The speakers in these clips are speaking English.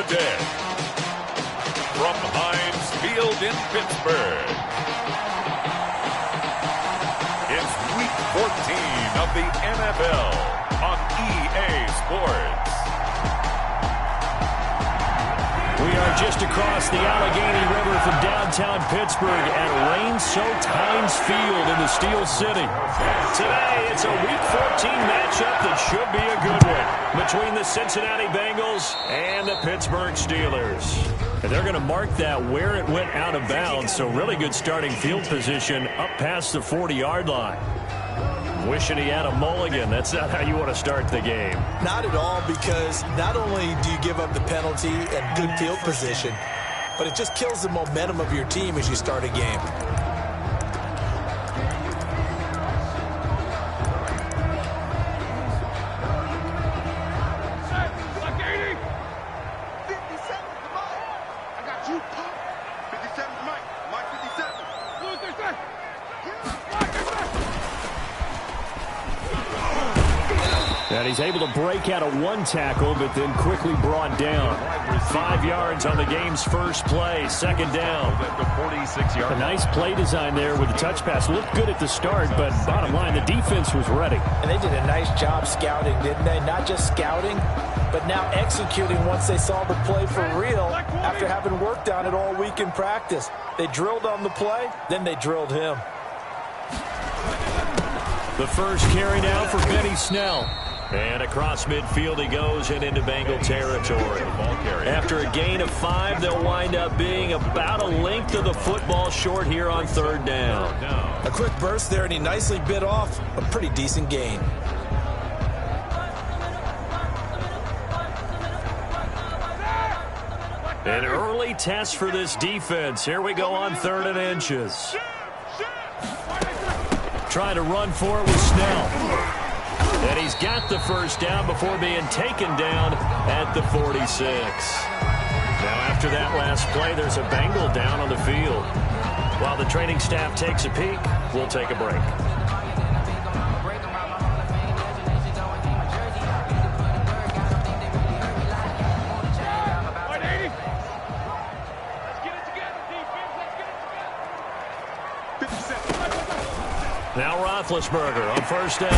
Dead. From Heinz Field in Pittsburgh, it's Week 14 of the NFL on EA Sports. We are just across the Allegheny River from downtown Pittsburgh at rain-soaked Heinz Field in the Steel City. Today, it's a Week 14 matchup that should be a good one between the Cincinnati Bengals and the Pittsburgh Steelers. And they're going to mark that where it went out of bounds, so really good starting field position up past the 40-yard line. Wishing he had a mulligan. That's not how you want to start the game. Not at all, because not only do you give up the penalty and good field position, but it just kills the momentum of your team as you start a game. And he's able to break out of one tackle, but then quickly brought down. 5 yards on the game's first play, second down. A nice play design there with the touch pass. Looked good at the start, but bottom line, the defense was ready. And they did a nice job scouting, didn't they? Not just scouting, but now executing once they saw the play for real after having worked on it all week in practice. They drilled on the play, then they drilled him. The first carry now for Benny Snell. And across midfield he goes and into Bengal territory. After a gain of 5, they'll wind up being about a length of the football short here on third down. A quick burst there, and he nicely bit off a pretty decent gain. An early test for this defense. Here we go on 3rd and inches. Trying to run for it with Snell. And he's got the first down before being taken down at the 46. Now after that last play, there's a Bengal down on the field. While the training staff takes a peek, we'll take a break. Now Roethlisberger on first down.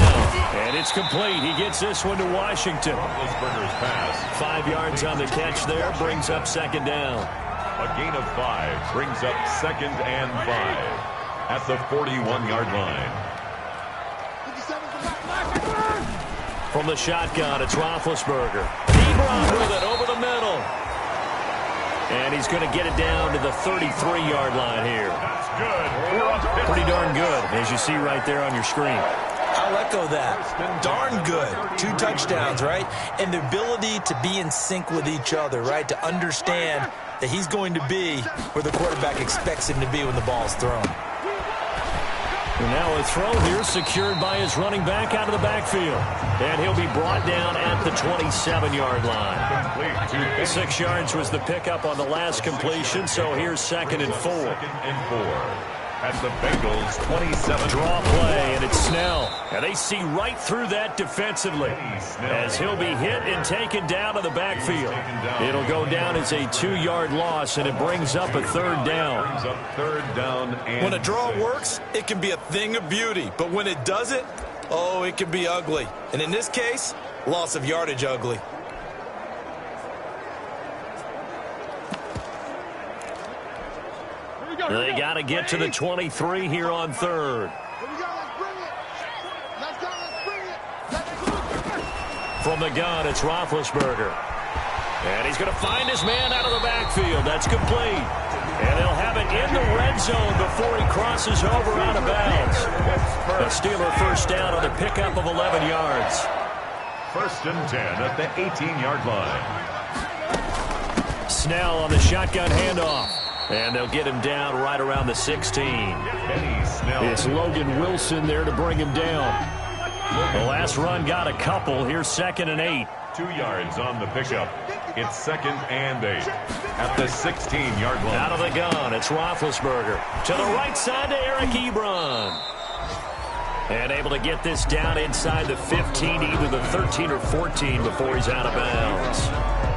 And it's complete. He gets this one to Washington. Roethlisberger's pass. 5 yards on the catch there. Brings up second down. A gain of 5 brings up 2nd and 5 at the 41-yard line. From the shotgun, it's Roethlisberger. Ebron with it over the middle. And he's going to get it down to the 33-yard line here. That's good. Pretty darn good, as you see right there on your screen. I'll echo that. Darn good. 2 touchdowns, right? And the ability to be in sync with each other, right? To understand that he's going to be where the quarterback expects him to be when the ball is thrown. And now a throw here secured by his running back out of the backfield. And he'll be brought down at the 27-yard line. 6 yards was the pickup on the last completion, so here's 2nd and 4. 2nd and 4 at the Bengals 27. Draw play, and it's Snell. And they see right through that defensively as he'll be hit and taken down to the backfield. It'll go down as a 2-yard loss, and it brings up a 3rd down. When a draw works, it can be a thing of beauty. But when it doesn't, oh, it can be ugly. And in this case, loss of yardage ugly. They got to get to the 23 here on 3rd. From the gun, it's Roethlisberger. And he's going to find his man out of the backfield. That's complete. And they'll have it in the red zone before he crosses over out of bounds. A Steeler first down on the pickup of 11 yards. 1st and 10 at the 18-yard line. Snell on the shotgun handoff. And they'll get him down right around the 16. It's Logan Wilson there to bring him down. The last run got a couple. Here's 2nd and 8. 2 yards on the pickup. It's 2nd and 8 at the 16-yard line. Out of the gun, it's Roethlisberger. To the right side to Eric Ebron. And able to get this down inside the 15, either the 13 or 14 before he's out of bounds.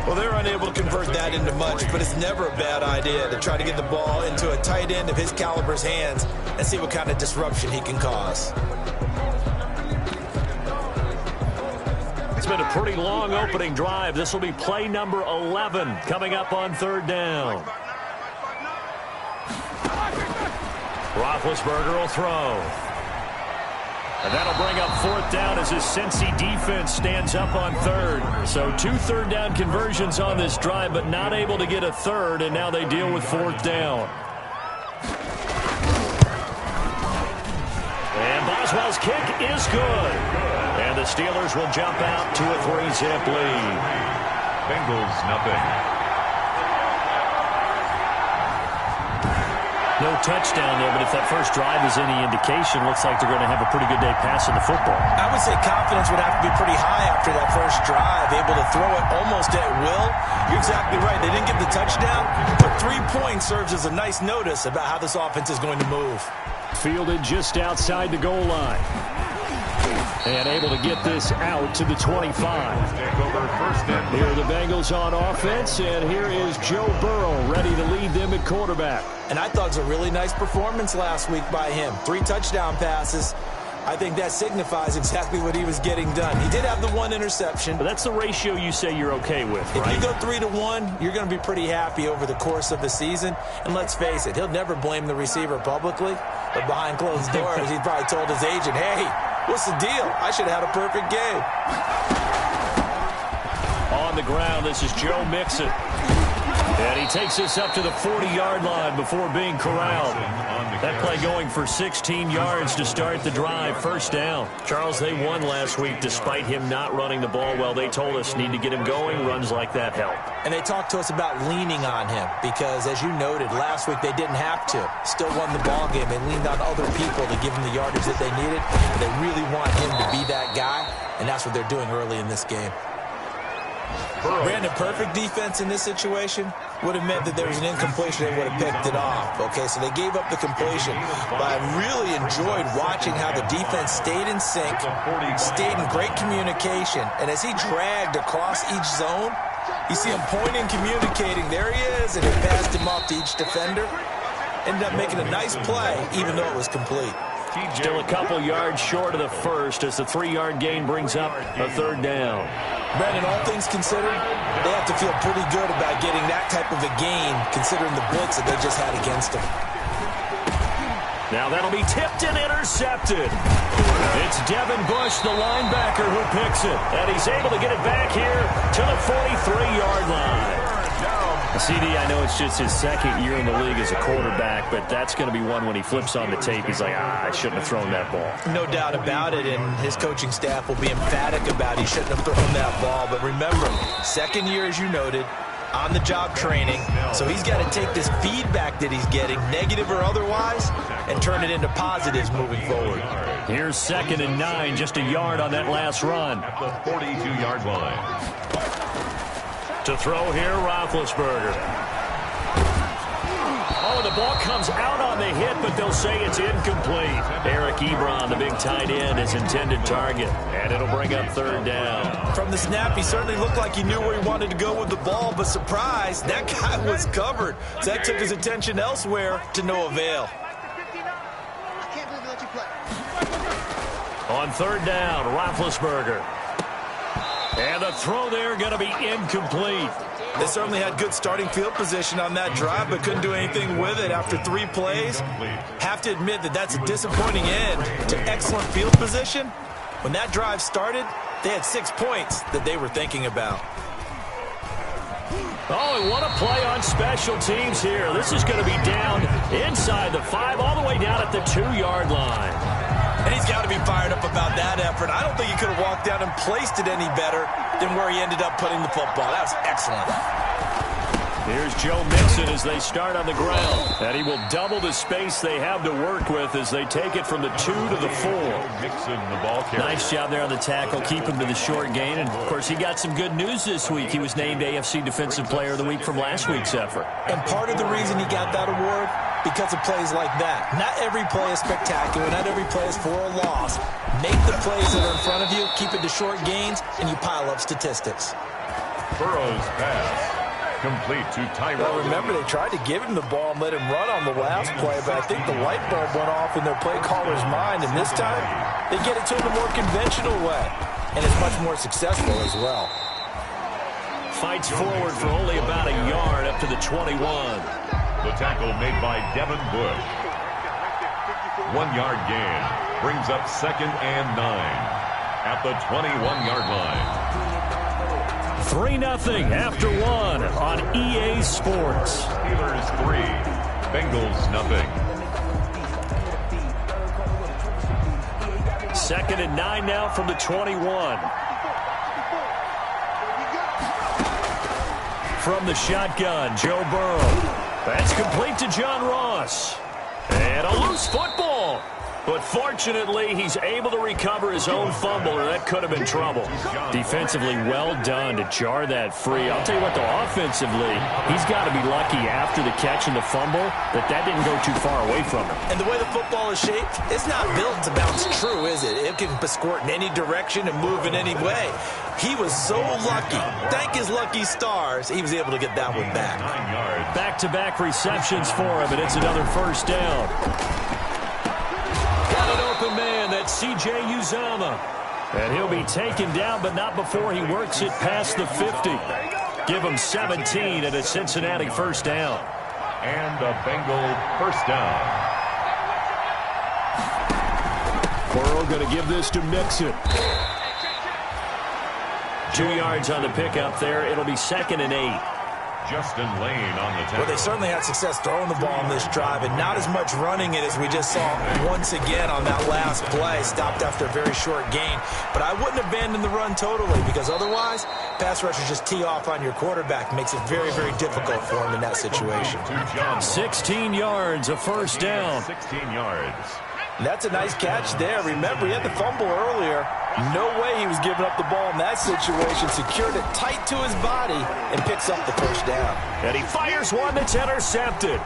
Well, they're unable to convert that into much, but it's never a bad idea to try to get the ball into a tight end of his caliber's hands and see what kind of disruption he can cause. It's been a pretty long opening drive. This will be play number 11 coming up on third down. Roethlisberger will throw. And that'll bring up fourth down as his Cincy defense stands up on third. So 2 third-down conversions on this drive, but not able to get a third, and now they deal with fourth down. And Boswell's kick is good. And the Steelers will jump out to a 3-zip lead. Bengals, nothing. No touchdown there, but if that first drive is any indication, looks like they're going to have a pretty good day passing the football. I would say confidence would have to be pretty high after that first drive, able to throw it almost at will. You're exactly right. They didn't get the touchdown, but 3 points serves as a nice notice about how this offense is going to move. Fielded just outside the goal line. And able to get this out to the 25. Here are the Bengals on offense, and here is Joe Burrow ready to lead them at quarterback. And I thought it was a really nice performance last week by him. 3 touchdown passes. I think that signifies exactly what he was getting done. He did have the 1 interception. But that's the ratio you say you're okay with, right? If you go 3-1, you're going to be pretty happy over the course of the season. And let's face it, he'll never blame the receiver publicly. But behind closed doors, he probably told his agent, hey, what's the deal? I should have had a perfect game. On the ground, this is Joe Mixon. And he takes this up to the 40-yard line before being corralled. That play going for 16 yards to start the drive. First down. Charles, they won last week despite him not running the ball well. They told us need to get him going. Runs like that help. And they talked to us about leaning on him because, as you noted, last week they didn't have to. Still won the ball game. They leaned on other people to give him the yardage that they needed. But they really want him to be that guy, and that's what they're doing early in this game. Brandon, perfect defense in this situation would have meant that there was an incompletion. They would have picked it off. Okay, so they gave up the completion. But I really enjoyed watching how the defense stayed in sync, stayed in great communication. And as he dragged across each zone, you see him pointing, communicating. There he is, and he passed him off to each defender. Ended up making a nice play, even though it was complete. Still a couple yards short of the first as the 3-yard gain brings up a third down. Brandon, all things considered, they have to feel pretty good about getting that type of a gain considering the blitz that they just had against them. Now that'll be tipped and intercepted. It's Devin Bush, the linebacker, who picks it. And he's able to get it back here to the 43-yard line. CD, I know it's just his second year in the league as a quarterback, but that's going to be one when he flips on the tape. He's like, I shouldn't have thrown that ball. No doubt about it, and his coaching staff will be emphatic about he shouldn't have thrown that ball. But remember, second year, as you noted, on-the-job training. So he's got to take this feedback that he's getting, negative or otherwise, and turn it into positives moving forward. Here's 2nd and 9, just a yard on that last run. At the 42-yard line. To throw here, Roethlisberger. Oh, the ball comes out on the hit, but they'll say it's incomplete. Eric Ebron, the big tight end, his intended target, and it'll bring up third down. From the snap, he certainly looked like he knew where he wanted to go with the ball, but surprise, that guy was covered. So that took his attention elsewhere to no avail. On third down, Roethlisberger. And the throw there going to be incomplete. They certainly had good starting field position on that drive, but couldn't do anything with it after 3 plays. Have to admit that that's a disappointing end to excellent field position. When that drive started, they had 6 points that they were thinking about. Oh, and what a play on special teams here. This is going to be down inside the 5, all the way down at the 2-yard line. And he's got to be fired up about that effort. I don't think he could have walked down and placed it any better than where he ended up putting the football. That was excellent. Here's Joe Mixon as they start on the ground. And he will double the space they have to work with as they take it from the 2 to the 4. Mixon, the ball carrier. Nice job there on the tackle. Keep him to the short gain. And, of course, he got some good news this week. He was named AFC Defensive Player of the Week from last week's effort. And part of the reason he got that award, because of plays like that. Not every play is spectacular. Not every play is for a loss. Make the plays that are in front of you, keep it to short gains, and you pile up statistics. Burrow's pass. Complete to Tyrell. Well, remember, they tried to give him the ball and let him run on the last play, but I think the light bulb went off in their play caller's mind, and this time they get it to him a more conventional way, and it's much more successful as well. Fights forward for only about a yard up to the 21. The tackle made by Devin Bush. 1 yard gain brings up 2nd and 9 at the 21-yard line. 3-0 after 1 on EA Sports. Steelers 3, Bengals 0. 2nd and 9 now from the 21. From the shotgun, Joe Burrow. That's complete to John Ross. And a loose football. But fortunately, he's able to recover his own fumble, or that could have been trouble. Defensively, well done to jar that free. I'll tell you what, though, offensively, he's got to be lucky after the catch and the fumble that didn't go too far away from him. And the way the football is shaped, it's not built to bounce true, is it? It can squirt in any direction and move in any way. He was so lucky. Thank his lucky stars, he was able to get that one back. Back-to-back receptions for him, and it's another first down. Got an open man, that's C.J. Uzomah. And he'll be taken down, but not before he works it past the 50. Give him 17 and a Cincinnati first down. And a Bengal first down. Burrow going to give this to Mixon. 2 yards on the pickup there. It'll be 2nd and 8. Justin Lane on the tackle. Well, they certainly had success throwing the ball on this drive, and not as much running it as we just saw once again on that last play. Stopped after a very short gain. But I wouldn't abandon the run totally, because otherwise, pass rushers just tee off on your quarterback. Makes it very, very difficult for him in that situation. 16 yards, a first down. 16 yards. That's a nice catch there. Remember, he had the fumble earlier. No way he was giving up the ball in that situation. Secured it tight to his body and picks up the first down. And he fires one that's intercepted.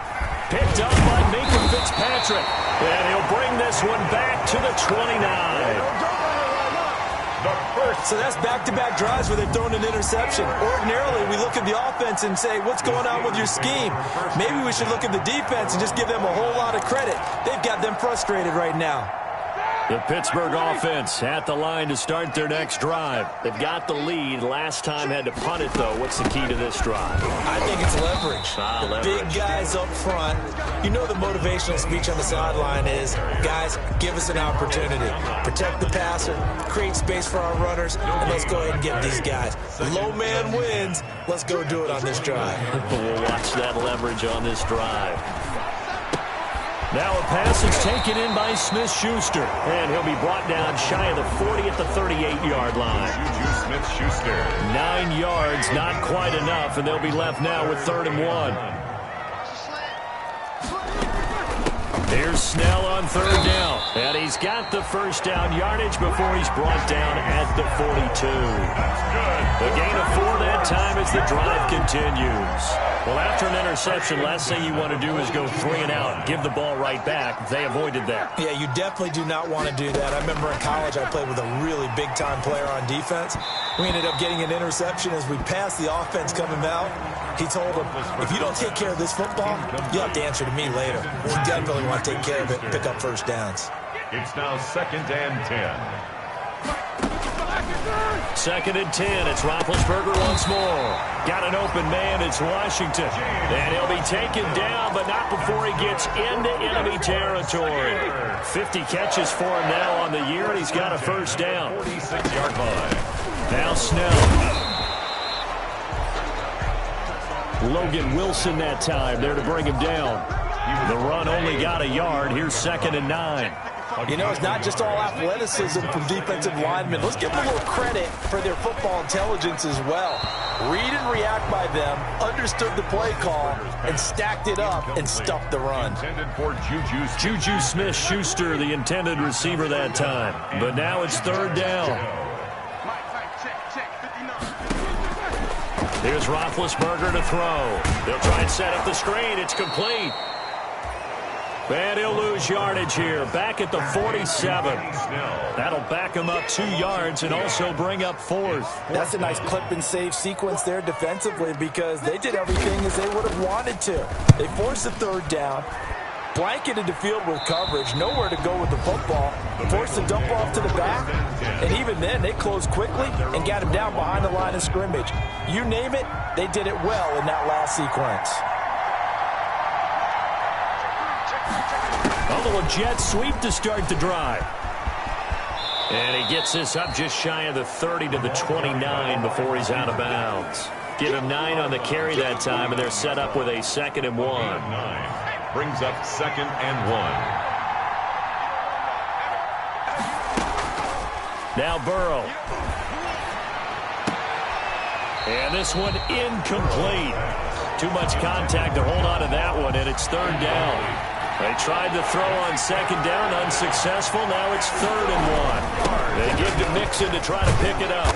Picked up by Minka Fitzpatrick. And he'll bring this one back to the 29. So that's back-to-back drives where they've thrown an interception. Ordinarily, we look at the offense and say, what's going on with your scheme? Maybe we should look at the defense and just give them a whole lot of credit. They've got them frustrated right now. The Pittsburgh offense at the line to start their next drive. They've got the lead. Last time had to punt it, though. What's the key to this drive? I think it's leverage. Big guys up front. You know the motivational speech on the sideline is, guys, give us an opportunity. Protect the passer, create space for our runners, and let's go ahead and get these guys. Low man wins. Let's go do it on this drive. We'll watch that leverage on this drive. Now a pass is taken in by Smith-Schuster, and he'll be brought down shy of the 40 at the 38-yard line. Juju Smith-Schuster. 9 yards, not quite enough, and they'll be left now with 3rd and 1. Here's Snell on 3rd down, and he's got the first down yardage before he's brought down at the 42. That's good. The gain of 4 that time as the drive continues. Well, after an interception, last thing you want to do is go 3 and out, give the ball right back. They avoided that. Yeah, you definitely do not want to do that. I remember in college I played with a really big-time player on defense. We ended up getting an interception as we passed the offense coming out. He told him, if you don't take care of this football, you'll have to answer to me later. You definitely want to take care of it and pick up first downs. It's now 2nd and 10. 2nd and 10. It's Roethlisberger once more. Got an open man. It's Washington. And he'll be taken down, but not before he gets into enemy territory. 50 catches for him now on the year, and he's got a first down. 46-yard line. Now Snell. Logan Wilson that time there to bring him down. The run only got a yard. Here's 2nd and 9. You know, it's not just all athleticism from defensive linemen. Let's give them a little credit for their football intelligence as well. Read and react by them, understood the play call, and stacked it up and stuffed the run. Intended for Juju Smith-Schuster, the intended receiver that time. But now it's 3rd down. Here's Roethlisberger to throw. They'll try and set up the screen. It's complete. And he'll lose yardage here, back at the 47. That'll back him up 2 yards and also bring up 4th. That's a nice clip and save sequence there defensively because they did everything as they would have wanted to. They forced the 3rd down, blanketed the field with coverage, nowhere to go with the football, forced the dump off to the back, and even then they closed quickly and got him down behind the line of scrimmage. You name it, they did it well in that last sequence. A little jet sweep to start the drive. And he gets this up just shy of the 30 to the 29 before he's out of bounds. Give him 9 on the carry that time, and they're set up with a 2nd and 1. Brings up 2nd and 1. Now Burrow. And this one incomplete. Too much contact to hold on to that one, and it's 3rd down. They tried to throw on 2nd down, unsuccessful. Now it's 3rd and 1. They give to Mixon to try to pick it up.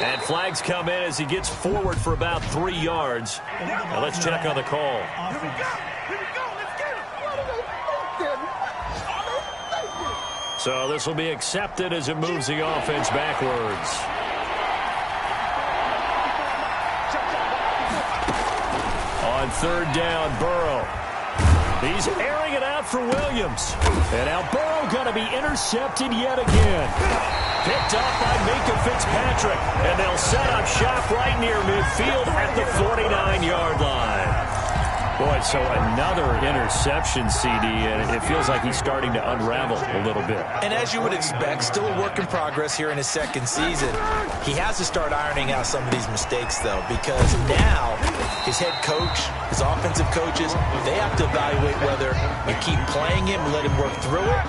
And flags come in as he gets forward for about 3 yards. Now let's check on the call. So this will be accepted as it moves the offense backwards. On 3rd down, Burrow. He's airing it out for Williams. And now Burrow going to be intercepted yet again. Picked up by Minka Fitzpatrick. And they'll set up shop right near midfield at the 49-yard line. Boy, so another interception, CD, and it feels like he's starting to unravel a little bit. And as you would expect, still a work in progress here in his 2nd season. He has to start ironing out some of these mistakes, though, because now his head coach, his offensive coaches, they have to evaluate whether you keep playing him and let him work through it,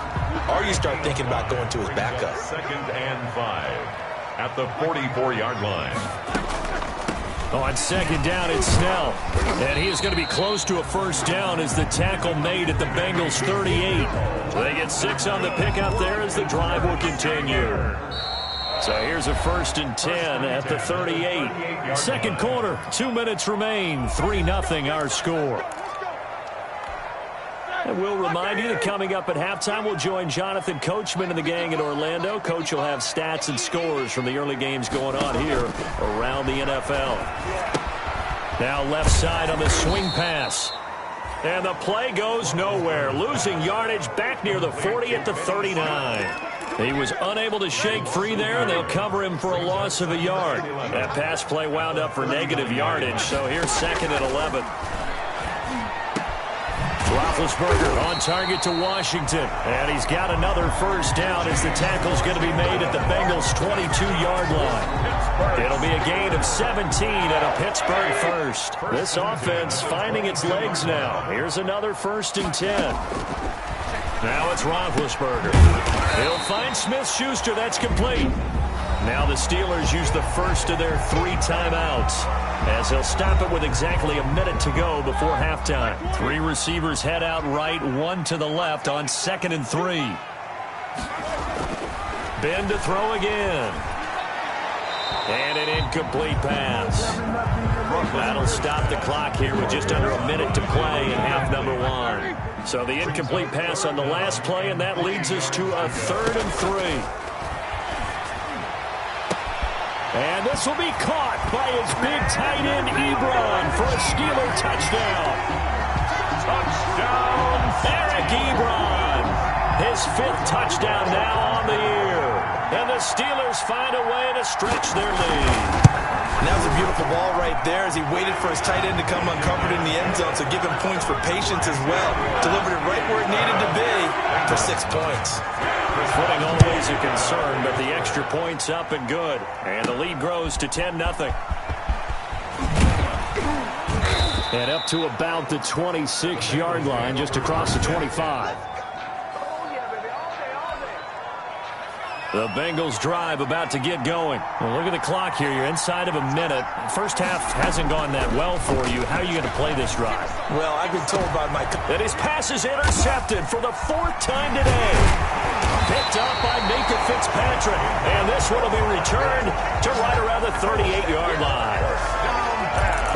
or you start thinking about going to his backup. 2nd and 5 at the 44-yard line. On 2nd down, it's Snell. And he is going to be close to a 1st down as the tackle made at the Bengals 38. They get 6 on the pickup there as the drive will continue. So here's a 1st and 10 at the 38. 2nd quarter, 2 minutes remain. 3-0 our score. And we'll remind you that coming up at halftime, we'll join Jonathan Coachman and the gang in Orlando. Coach will have stats and scores from the early games going on here around the NFL. Now left side on the swing pass. And the play goes nowhere. Losing yardage back near the 40 at the 39. He was unable to shake free there, and they'll cover him for a loss of a yard. That pass play wound up for negative yardage, so here's 2nd and 11. Roethlisberger on target to Washington. And he's got another 1st down as the tackle's going to be made at the Bengals' 22-yard line. It'll be a gain of 17 and a Pittsburgh 1st. This offense finding its legs now. Here's another 1st and 10. Now it's Roethlisberger. He'll find Smith-Schuster. That's complete. Now the Steelers use the first of their 3 timeouts as they'll stop it with exactly a minute to go before halftime. 3 receivers head out right, 1 to the left on 2nd and 3. Ben to throw again. And an incomplete pass. That'll stop the clock here with just under a minute to play in half number 1. So the incomplete pass on the last play, and that leads us to a 3rd and 3. And this will be caught by his big tight end, Ebron, for a Steeler touchdown. Touchdown, Eric Ebron. His 5th touchdown now on the year. And the Steelers find a way to stretch their lead. And that was a beautiful ball right there as he waited for his tight end to come uncovered in the end zone, so give him points for patience as well. Delivered it right where it needed to be for 6 points. Footing always a concern, but the extra points up and good. And the lead grows to 10-0. And up to about the 26-yard line, just across the 25. The Bengals drive about to get going. Well, look at the clock here. You're inside of a minute. First half hasn't gone that well for you. How are you going to play this drive? Well, I've been told by my... that his pass is intercepted for the 4th time today. Picked up by Minka Fitzpatrick. And this one will be returned to right around the 38-yard line.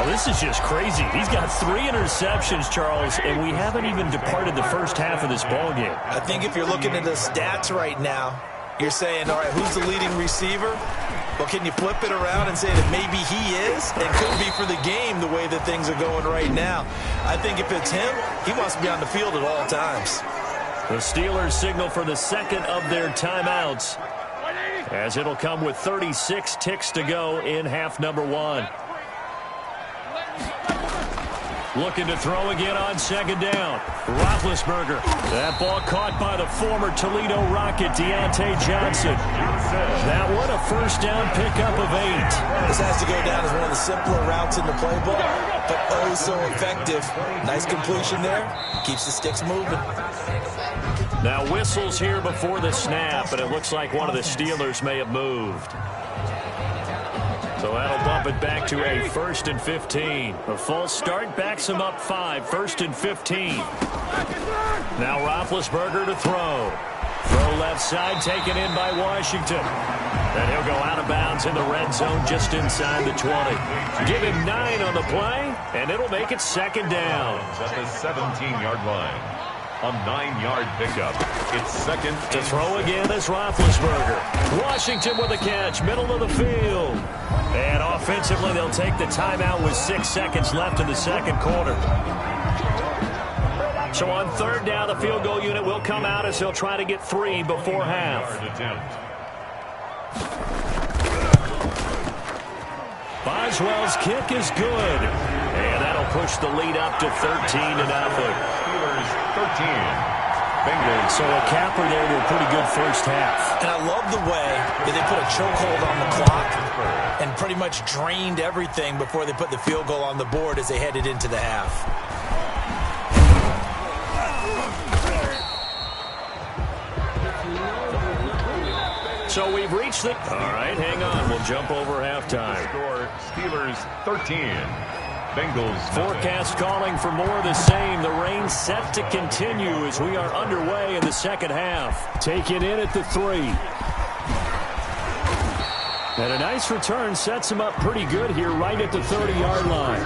Oh, this is just crazy. He's got 3 interceptions, Charles, and we haven't even departed the first half of this ballgame. I think if you're looking at the stats right now, you're saying, all right, who's the leading receiver? Well, can you flip it around and say that maybe he is and could be for the game the way that things are going right now? I think if it's him, he wants to be on the field at all times. The Steelers signal for the second of their timeouts, as it'll come with 36 ticks to go in half number 1. Looking to throw again on second down. Roethlisberger. That ball caught by the former Toledo Rocket, Deontay Johnson. That one a first down pickup of 8. This has to go down as one of the simpler routes in the playbook, but oh so effective. Nice completion there. Keeps the sticks moving. Now whistles here before the snap, and it looks like one of the Steelers may have moved. So that'll bump it back to a 1st and 15. A false start backs him up 5. 1st and 15. Now Roethlisberger to throw. Throw left side taken in by Washington. And he'll go out of bounds in the red zone just inside the 20. Give him 9 on the play, and it'll make it second down. At the 17-yard line. A 9-yard pickup. It's second to throw again is Roethlisberger. Washington with a catch, middle of the field. And offensively, they'll take the timeout with 6 seconds left in the second quarter. So on third down, the field goal unit will come out as he'll try to get 3 before half. Boswell's kick is good. And that'll push the lead up to 13-0. 13. Bengals. So a capper there to a pretty good first half. And I love the way that they put a chokehold on the clock and pretty much drained everything before they put the field goal on the board as they headed into the half. So we've reached the... All right, hang on. We'll jump over halftime. Score, Steelers 13. Bengals. Forecast calling for more of the same. The rain set to continue as we are underway in the second half. Taken in at the 3. And a nice return sets him up pretty good here right at the 30-yard line.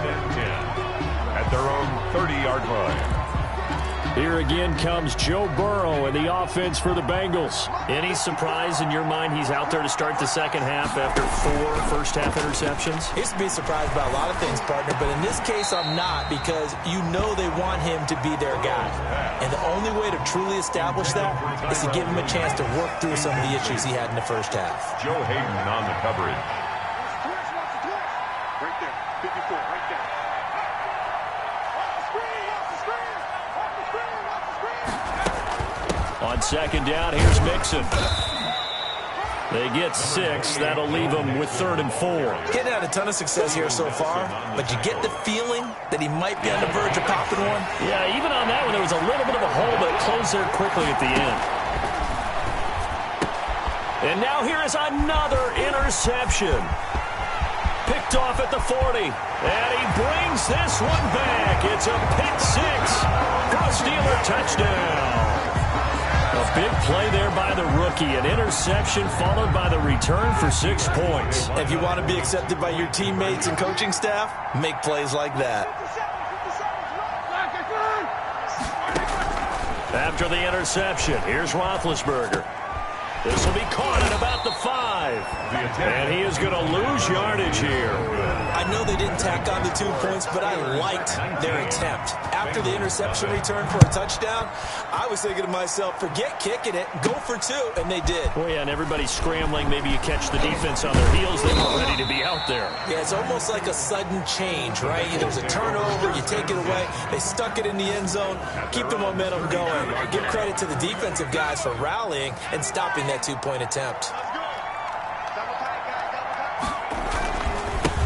At their own 30-yard line. Here again comes Joe Burrow and the offense for the Bengals. Any surprise in your mind he's out there to start the second half after 4 first-half interceptions? He used to be surprised by a lot of things, partner, but in this case I'm not, because you know they want him to be their guy. And the only way to truly establish that is to give him a chance to work through some of the issues he had in the first half. Joe Hayden on the coverage. Right there, 54, right there. On second down, here's Mixon. They get 6. That'll leave them with 3rd and 4. Getting had a ton of success here so far, but you get the feeling that he might be on the verge of popping one. Yeah, even on that one, there was a little bit of a hole, but it closed there quickly at the end. And now here is another interception. Picked off at the 40. And he brings this one back. It's a pick 6 for a Steeler touchdown. A big play there by the rookie. An interception followed by the return for 6 points. If you want to be accepted by your teammates and coaching staff, make plays like that. After the interception, here's Roethlisberger. This will be caught at about the 5. And he is going to lose yardage here. I know they didn't tack on the 2 points, but I liked their attempt. After the interception return for a touchdown, I was thinking to myself, forget kicking it, go for 2, and they did. Well, yeah, and everybody's scrambling. Maybe you catch the defense on their heels. They weren't ready to be out there. Yeah, it's almost like a sudden change, right? There's a turnover, you take it away. They stuck it in the end zone, keep the momentum going. Give credit to the defensive guys for rallying and stopping that 2-point attempt.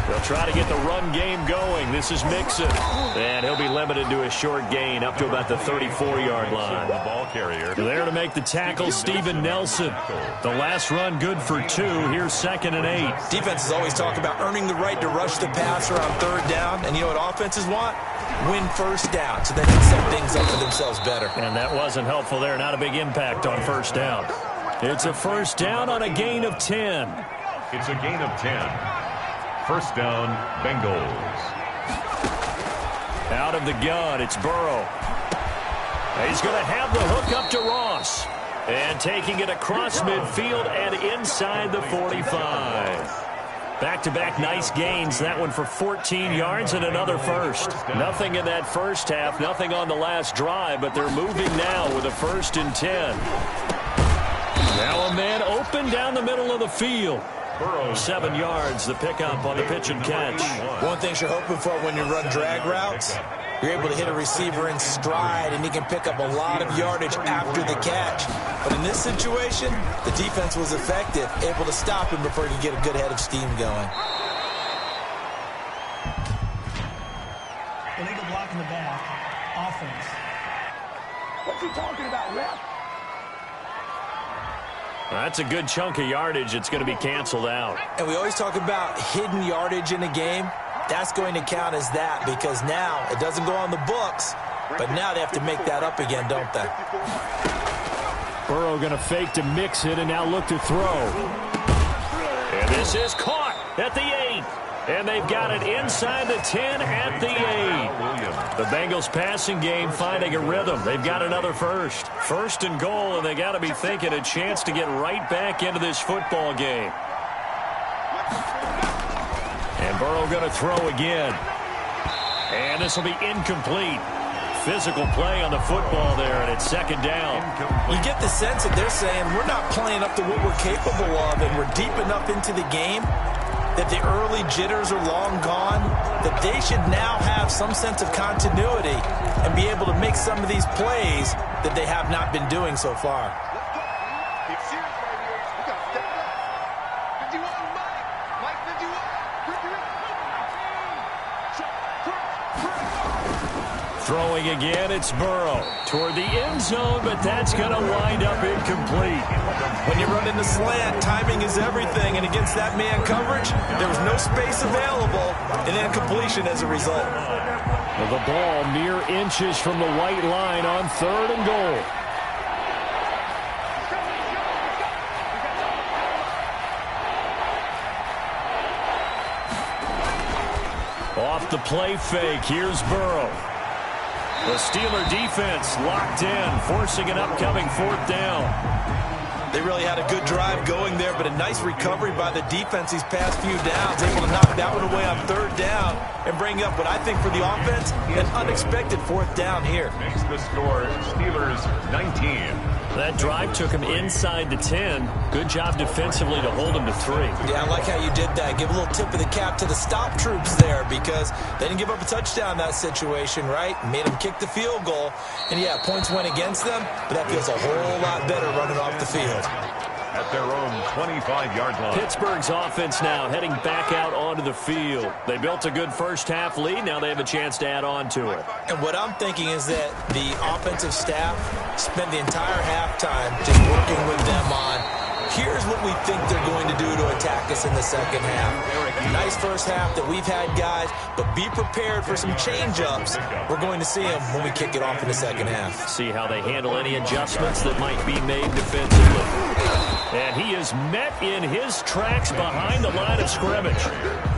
They'll try to get the run game going. This is Mixon. And he'll be limited to a short gain up to about the 34-yard line. The ball carrier. There to make the tackle, Steven Nelson. The last run good for 2. Here's 2nd and 8. Defenses always talk about earning the right to rush the passer on 3rd down. And you know what offenses want? Win first down so they can set things up for themselves better. And that wasn't helpful there. Not a big impact on first down. It's a first down on a gain of 10. It's a gain of 10. First down, Bengals. Out of the gun, it's Burrow. He's going to have the hook up to Ross. And taking it across midfield and inside the 45. Back-to-back nice gains. That one for 14 yards and another first. Nothing in that first half, nothing on the last drive, but they're moving now with a 1st and 10. Now a man open down the middle of the field. 7 yards, the pickup on the pitch and catch. One thing you're hoping for when you run drag routes, you're able to hit a receiver in stride, and he can pick up a lot of yardage after the catch. But in this situation, the defense was effective, able to stop him before he could get a good head of steam going. Illegal block in the back. Offense. What you talking about, ref? That's a good chunk of yardage. It's going to be canceled out. And we always talk about hidden yardage in a game. That's going to count as that because now it doesn't go on the books, but now they have to make that up again, don't they? Burrow going to fake to mix it and now look to throw. And this is caught at the 8. And they've got it inside the 10 at the 8. The Bengals passing game finding a rhythm. They've got another first. 1st and goal, and they got to be thinking a chance to get right back into this football game. And Burrow going to throw again. And this will be incomplete. Physical play on the football there, and it's 2nd down. You get the sense that they're saying we're not playing up to what we're capable of, and we're deep enough into the game that the early jitters are long gone, that they should now have some sense of continuity and be able to make some of these plays that they have not been doing so far. Get serious right here. We got to step it up. 51, Mike. Mike 51. Throwing again, it's Burrow toward the end zone, but that's going to wind up incomplete. When you run into slant, timing is everything, and against that man coverage, there was no space available, and incompletion as a result. Well, the ball mere inches from the white line on 3rd and goal. Off the play fake, here's Burrow. The Steeler defense locked in, forcing an upcoming 4th down. They really had a good drive going there, but a nice recovery by the defense these past few downs, able to knock that one away on 3rd down and bring up what I think for the offense, an unexpected 4th down here. Makes the score Steelers 19. That drive took him inside the 10. Good job defensively to hold him to 3. Yeah, I like how you did that. Give a little tip of the cap to the stop troops there because they didn't give up a touchdown in that situation, right? Made them kick the field goal. And, yeah, points went against them, but that feels a whole lot better running off the field. At their own 25-yard line. Pittsburgh's offense now heading back out onto the field. They built a good first half lead. Now they have a chance to add on to it. And what I'm thinking is that the offensive staff spent the entire halftime just working with them on, here's what we think they're going to do to attack us in the second half. Nice first half that we've had, guys, but be prepared for some change-ups. We're going to see them when we kick it off in the second half. See how they handle any adjustments that might be made defensively. And he is met in his tracks behind the line of scrimmage.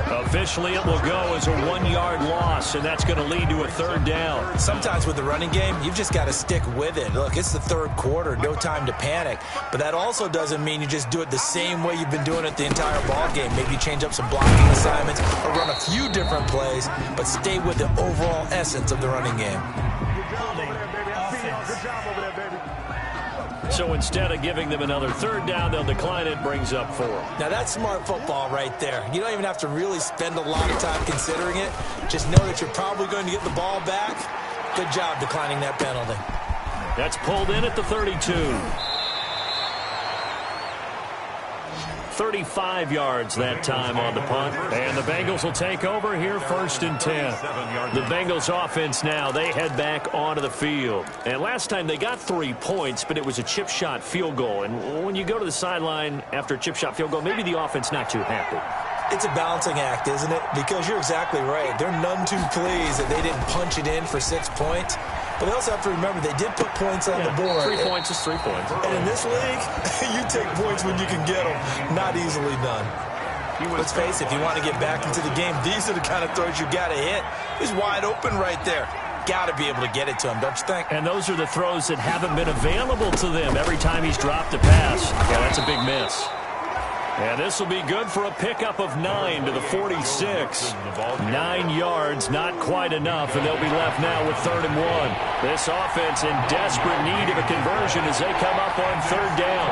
Officially, it will go as a 1-yard loss, and that's going to lead to a 3rd down. Sometimes with the running game, you've just got to stick with it. Look, it's the 3rd quarter, no time to panic. But that also doesn't mean you just do it the same way you've been doing it the entire ball game. Maybe change up some blocking assignments or run a few different plays, but stay with the overall essence of the running game. So instead of giving them another 3rd down, they'll decline it, brings up 4. Now that's smart football right there. You don't even have to really spend a lot of time considering it. Just know that you're probably going to get the ball back. Good job declining that penalty. That's pulled in at the 32. 35 yards that time on the punt. And the Bengals will take over here 1st and 10. The Bengals offense now, they head back onto the field. And last time they got 3 points, but it was a chip shot field goal. And when you go to the sideline after a chip shot field goal, maybe the offense not too happy. It's a balancing act, isn't it? Because you're exactly right. They're none too pleased that they didn't punch it in for 6 points. But they also have to remember they did put points on the board. 3 points is 3 points. And in this league, you take points when you can get them. Not easily done. Let's face it, if you want to get back into the game, these are the kind of throws you got to hit. He's wide open right there. Got to be able to get it to him, don't you think? And those are the throws that haven't been available to them every time he's dropped a pass. Yeah, that's a big miss. And this will be good for a pickup of 9 to the 46. 9 yards, not quite enough, and they'll be left now with 3rd and 1. This offense in desperate need of a conversion as they come up on 3rd down.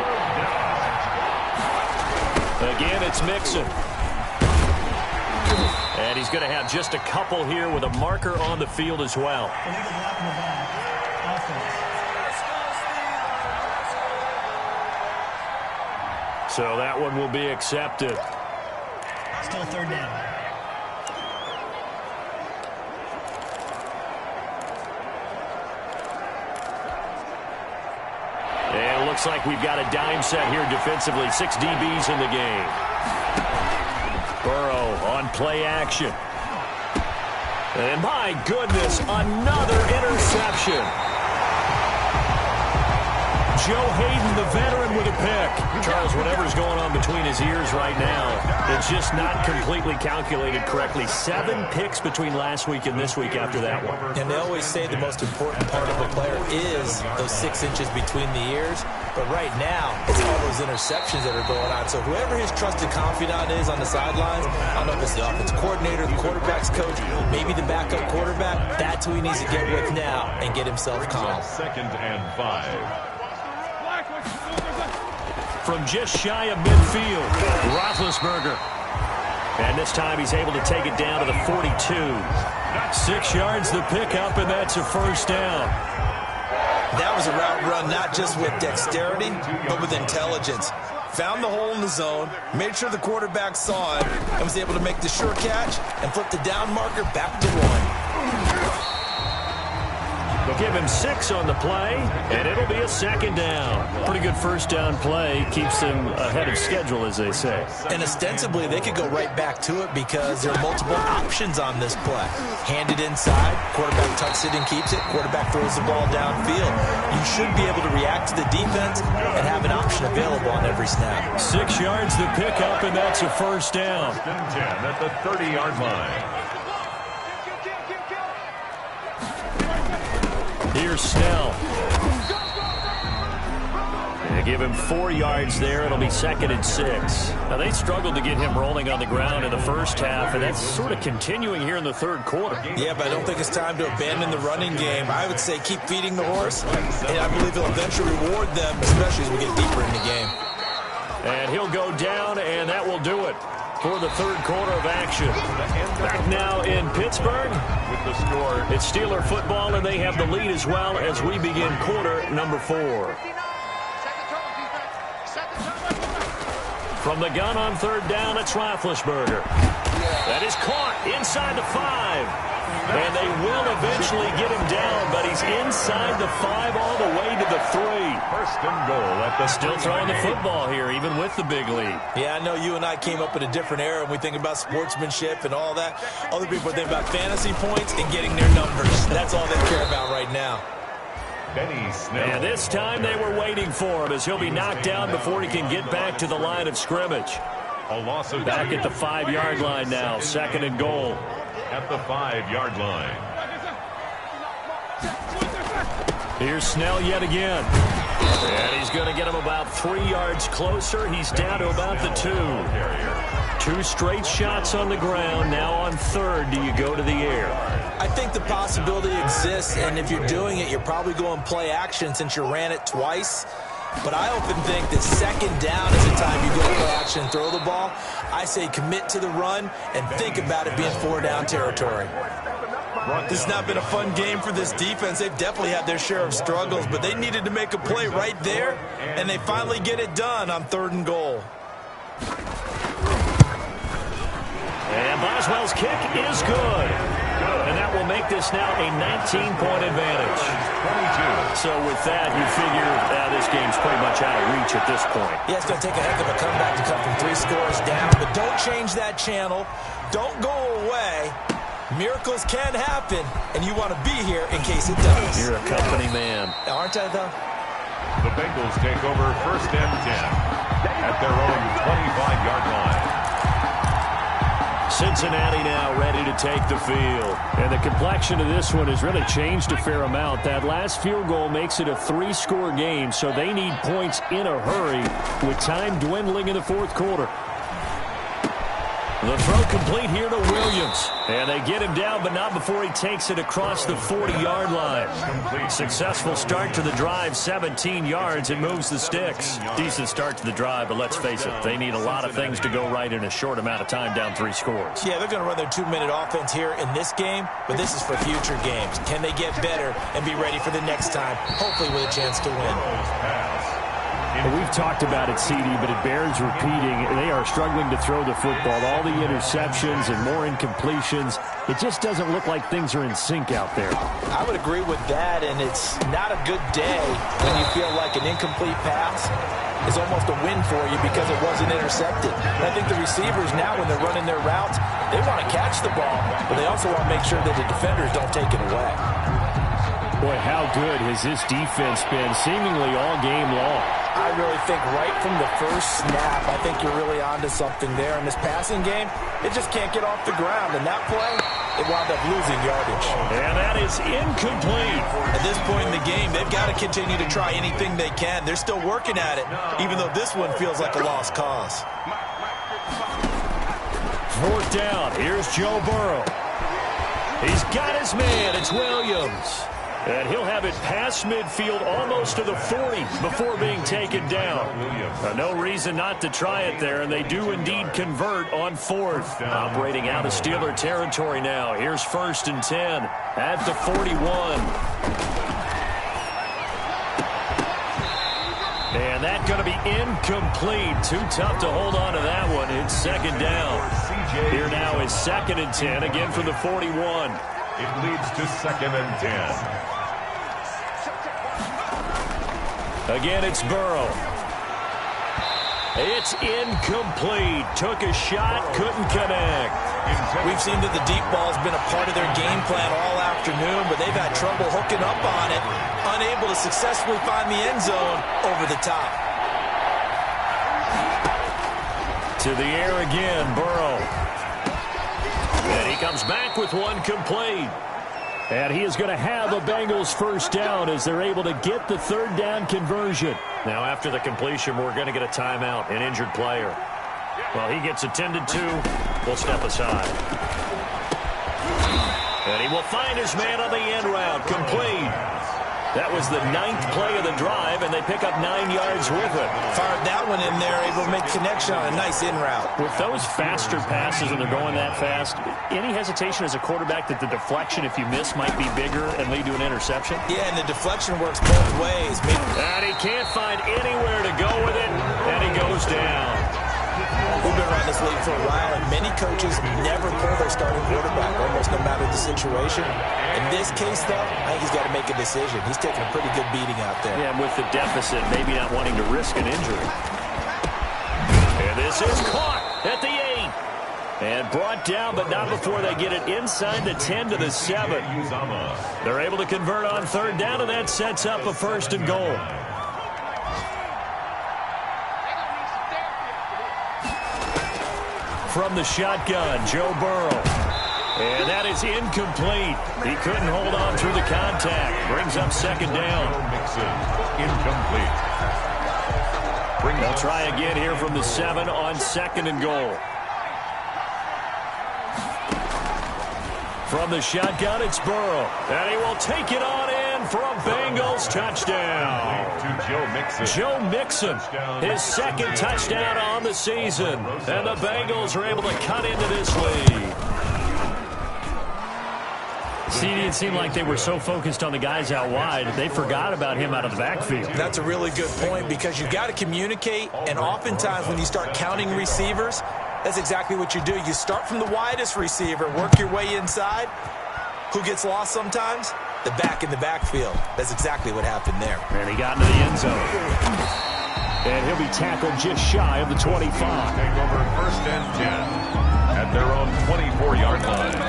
Again, it's Mixon. And he's going to have just a couple here with a marker on the field as well. So that one will be accepted. Still 3rd down. And it looks like we've got a dime set here defensively. 6 DBs in the game. Burrow on play action. And my goodness, another interception. Joe Hayden, the veteran, with a pick. Charles, whatever's going on between his ears right now, it's just not completely calculated correctly. 7 picks between last week and this week after that one. And they always say the most important part of a player is those 6 inches between the ears. But right now, it's all those interceptions that are going on. So whoever his trusted confidant is on the sidelines, I don't know if it's the offensive coordinator, the quarterback's coach, maybe the backup quarterback, that's who he needs to get with now and get himself calm. 2nd and 5. From just shy of midfield, Roethlisberger. And this time he's able to take it down to the 42. 6 yards the pickup, and that's a 1st down. That was a route run not just with dexterity, but with intelligence. Found the hole in the zone, made sure the quarterback saw it, and was able to make the sure catch and flip the down marker back to 1. They'll give him 6 on the play, and it'll be a 2nd down. Pretty good 1st down play. Keeps them ahead of schedule, as they say. And ostensibly, they could go right back to it because there are multiple options on this play. Handed inside, quarterback tucks it and keeps it, quarterback throws the ball downfield. You should be able to react to the defense and have an option available on every snap. 6 yards the pickup, and that's a 1st down. 1st and 10 at the 30-yard line. Here's Snell. They give him 4 yards there. It'll be 2nd and 6. Now, they struggled to get him rolling on the ground in the first half, and that's sort of continuing here in the 3rd quarter. Yeah, but I don't think it's time to abandon the running game. I would say keep feeding the horse, and I believe he'll eventually reward them, especially as we get deeper in the game. And he'll go down, and that will do it for the 3rd quarter of action. Back now in Pittsburgh with the score. It's Steeler football, and they have the lead as well as we begin quarter number 4. From the gun on 3rd down, it's Roethlisberger. That is caught inside the 5. And they will eventually get him down, but he's inside the 5 all the way to the 3. 1st and goal at the Still throwing the football here, even with the big lead. Yeah, I know you and I came up in a different era, and we think about sportsmanship and all that. Other people think about fantasy points and getting their numbers. That's all they care about right now. Benny Snell. And this time they were waiting for him as he'll be knocked down before he can get back to the line of scrimmage. A loss of Back at the 5-yard line now, 2nd and goal. At the 5-yard line. Here's Snell yet again. And he's going to get him about 3 yards closer. He's down to about the 2. 2 straight shots on the ground. Now on 3rd, do you go to the air? I think the possibility exists, and if you're doing it, you're probably going play action since you ran it twice. But I often think that 2nd down is the time you go play action and throw the ball. I say commit to the run and think about it being 4-down territory. This has not been a fun game for this defense. They've definitely had their share of struggles, but they needed to make a play right there, and they finally get it done on 3rd and goal. And Boswell's kick is good. And that will make this now a 19-point advantage. 22. So with that, you figure this game's pretty much out of reach at this point. Yeah, it's going to take a heck of a comeback to come from 3 scores down, but don't change that channel. Don't go away. Miracles can happen, and you want to be here in case it does. You're a company man. Aren't I, though? The Bengals take over 1st and 10 at their own 25-yard line. Cincinnati now ready to take the field. And the complexion of this one has really changed a fair amount. That last field goal makes it a 3-score game, so they need points in a hurry with time dwindling in the fourth quarter. The throw complete here to Williams. And they get him down, but not before he takes it across the 40-yard line. Successful start to the drive, 17 yards, and moves the sticks. Decent start to the drive, but let's face it, they need a lot of things to go right in a short amount of time, down 3 scores. Yeah, they're going to run their 2-minute offense here in this game, but this is for future games. Can they get better and be ready for the next time, hopefully with a chance to win? We've talked about it, CD, but it bears repeating. They are struggling to throw the football. All the interceptions and more incompletions. It just doesn't look like things are in sync out there. I would agree with that, and it's not a good day when you feel like an incomplete pass is almost a win for you because it wasn't intercepted. And I think the receivers now, when they're running their routes, they want to catch the ball, but they also want to make sure that the defenders don't take it away. Boy, how good has this defense been seemingly all game long? I really think right from the first snap, I think you're really onto something there. In this passing game, it just can't get off the ground. And that play, it wound up losing yardage. And that is incomplete. At this point in the game, they've got to continue to try anything they can. They're still working at it, even though this one feels like a lost cause. Fourth down. Here's Joe Burrow. He's got his man. It's Williams. And he'll have it past midfield almost to the 40 before being taken down. No reason not to try it there, and they do indeed convert on fourth. Operating out of Steeler territory now. Here's 1st and 10 at the 41. And that's going to be incomplete. Too tough to hold on to that one. It's 2nd down. Here now is 2nd and 10, again from the 41. It leads to 2nd and 10. Again, it's Burrow. It's incomplete. Took a shot, couldn't connect. We've seen that the deep ball's been a part of their game plan all afternoon, but they've had trouble hooking up on it, unable to successfully find the end zone over the top. To the air again, Burrow. And he comes back with one complete. And he is going to have a Bengals 1st down as they're able to get the 3rd down conversion. Now, after the completion, we're going to get a timeout, an injured player. Well, he gets attended to. We'll step aside. And he will find his man on the end route, complete. That was the 9th play of the drive, and they pick up 9 yards with it. Fired that one in there, able to make connection on a nice in route. With those faster passes and they're going that fast, any hesitation as a quarterback that the deflection, if you miss, might be bigger and lead to an interception? Yeah, and the deflection works both ways. And he can't find anywhere to go with it, and he goes down. We've been around this league for a while, and many coaches never pull their starting quarterback, almost no matter the situation. In this case, though, I think he's got to make a decision. He's taking a pretty good beating out there. Yeah, with the deficit, maybe not wanting to risk an injury. And this is caught at the 8. And brought down, but not before they get it inside the 10 to the 7. They're able to convert on 3rd down, and that sets up a 1st and goal. From the shotgun, Joe Burrow. And that is incomplete. He couldn't hold on through the contact. Brings up 2nd down. Incomplete. They'll try again here from the 7 on 2nd and goal. From the shotgun, it's Burrow. And he will take it on in for a Bengals touchdown. To Joe Mixon. Joe Mixon, his 2nd touchdown on the season. And the Bengals are able to cut into this lead. CD, it seemed like they were so focused on the guys out wide, they forgot about him out of the backfield. That's a really good point because you've got to communicate, and oftentimes when you start counting receivers, that's exactly what you do. You start from the widest receiver, work your way inside. Who gets lost sometimes? The back in the backfield. That's exactly what happened there. And he got into the end zone. And he'll be tackled just shy of the 25. Take over 1st and 10 at their own 24-yard line.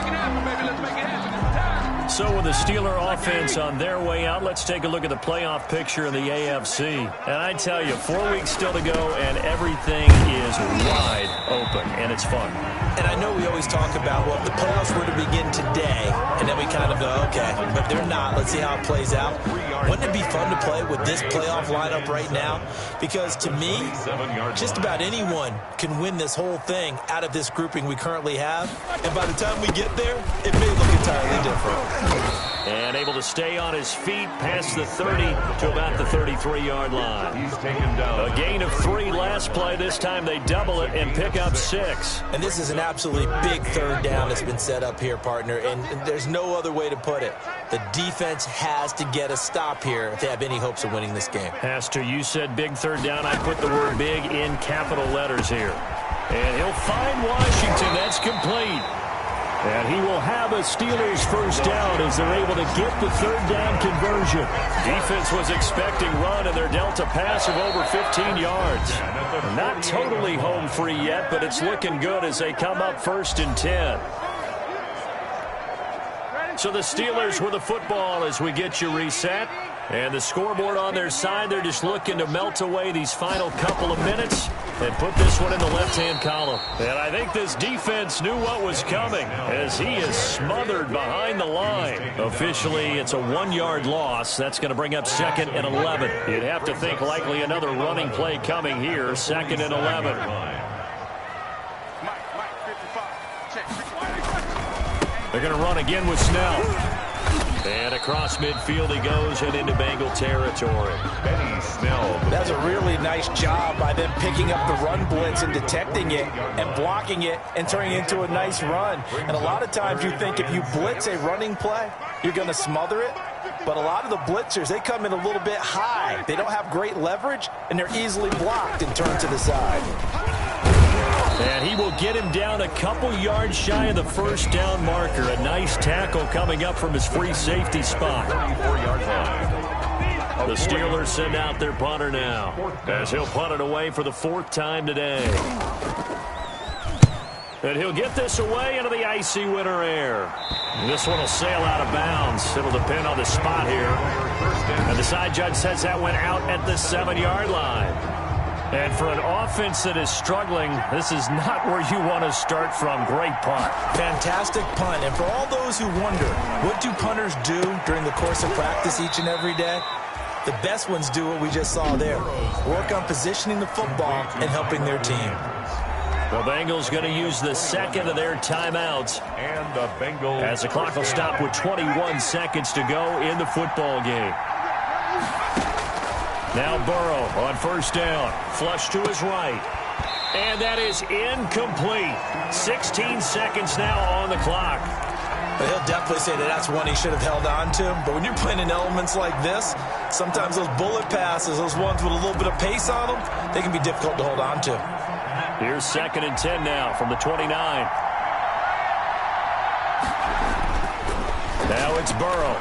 So with the Steeler offense on their way out, let's take a look at the playoff picture in the AFC. And I tell you, 4 weeks still to go, and everything is wide open, and it's fun. And I know we always talk about, well, if the playoffs were to begin today, and then we kind of go, okay, but they're not. Let's see how it plays out. Wouldn't it be fun to play with this playoff lineup right now? Because to me, just about anyone can win this whole thing out of this grouping we currently have. And by the time we get there, it may look entirely different. And able to stay on his feet past the 30 to about the 33-yard line. He's taken down. A gain of 3 last play. This time they double it and pick up 6. And this is an absolutely big third down that's been set up here, partner. And there's no other way to put it. The defense has to get a stop here if they have any hopes of winning this game. Has to. You said big third down. I put the word big in capital letters here. And he'll find Washington. That's complete. And he will have a Steelers first down as they're able to get the third down conversion. Defense was expecting run, and they're dealt a pass of over 15 yards. Not totally home free yet, but it's looking good as they come up 1st and 10. So the Steelers with the football as we get you reset. And the scoreboard on their side, they're just looking to melt away these final couple of minutes and put this one in the left-hand column. And I think this defense knew what was coming as he is smothered behind the line. Officially, it's a 1-yard loss. That's going to bring up 2nd and 11. You'd have to think likely another running play coming here, 2nd and 11. They're going to run again with Snell. And across midfield he goes and into Bengal territory. Benny Snell. That's a really nice job by them picking up the run blitz and detecting it and blocking it and turning it into a nice run. And a lot of times you think if you blitz a running play, you're going to smother it. But a lot of the blitzers, they come in a little bit high. They don't have great leverage, and they're easily blocked and turned to the side. And he will get him down a couple yards shy of the first down marker. A nice tackle coming up from his free safety spot. 34-yard line. The Steelers send out their punter now as he'll punt it away for the 4th time today. And he'll get this away into the icy winter air. This one will sail out of bounds. It'll depend on the spot here. And the side judge says that went out at the 7-yard line. And for an offense that is struggling, this is not where you want to start from. Great punt. Fantastic punt. And for all those who wonder, what do punters do during the course of practice each and every day? The best ones do what we just saw there. Work on positioning the football and helping their team. The Bengals going to use the 2nd of their timeouts. And the Bengals. As the clock will stop with 21 seconds to go in the football game. Now Burrow on first down. Flush to his right. And that is incomplete. 16 seconds now on the clock. But he'll definitely say that that's one he should have held on to. But when you're playing in elements like this, sometimes those bullet passes, those ones with a little bit of pace on them, they can be difficult to hold on to. Here's 2nd and 10 now from the 29. Now it's Burrow.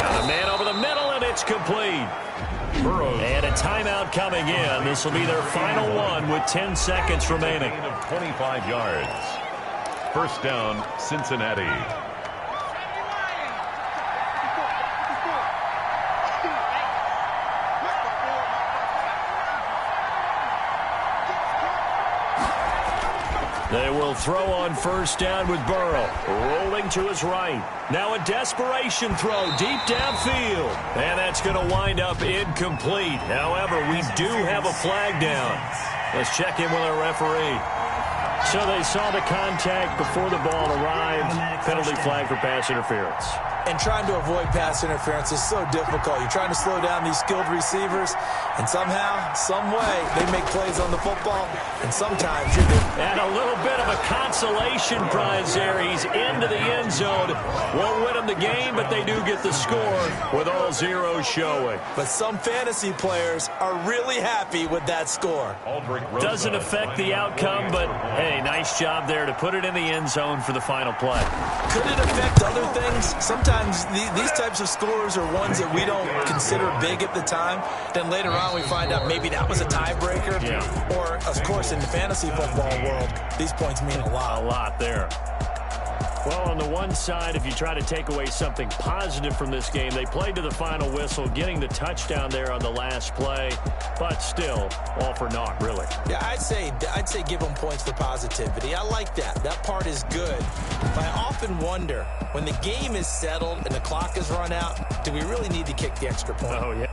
Got a man over the middle, and it's complete. Burrow. And a timeout coming in. This will be their final one with 10 seconds remaining. Gain of 25 yards. First down, Cincinnati. They will throw on first down with Burrow. Rolling to his right. Now a desperation throw deep downfield. And that's going to wind up incomplete. However, we do have a flag down. Let's check in with our referee. So they saw the contact before the ball arrived. Penalty flag for pass interference. And trying to avoid pass interference is so difficult. You're trying to slow down these skilled receivers, and somehow, some way, they make plays on the football, and sometimes you're And a little bit of a consolation prize there. He's into the end zone. Won't win him the game, but they do get the score with all zeros showing. But some fantasy players are really happy with that score. Doesn't affect the outcome, but, hey, nice job there to put it in the end zone for the final play. Could it affect other things? Sometimes these types of scores are ones that we don't consider big at the time. Then later on we find out maybe that was a tiebreaker. Yeah. Or, of course, in the fantasy football world, these points mean a lot. A lot there. Well, on the one side, if you try to take away something positive from this game, they played to the final whistle, getting the touchdown there on the last play, but still, all for naught, really. Yeah, I'd say give them points for positivity. I like that. That part is good. But I often wonder, when the game is settled and the clock is run out, do we really need to kick the extra point? Oh, yeah.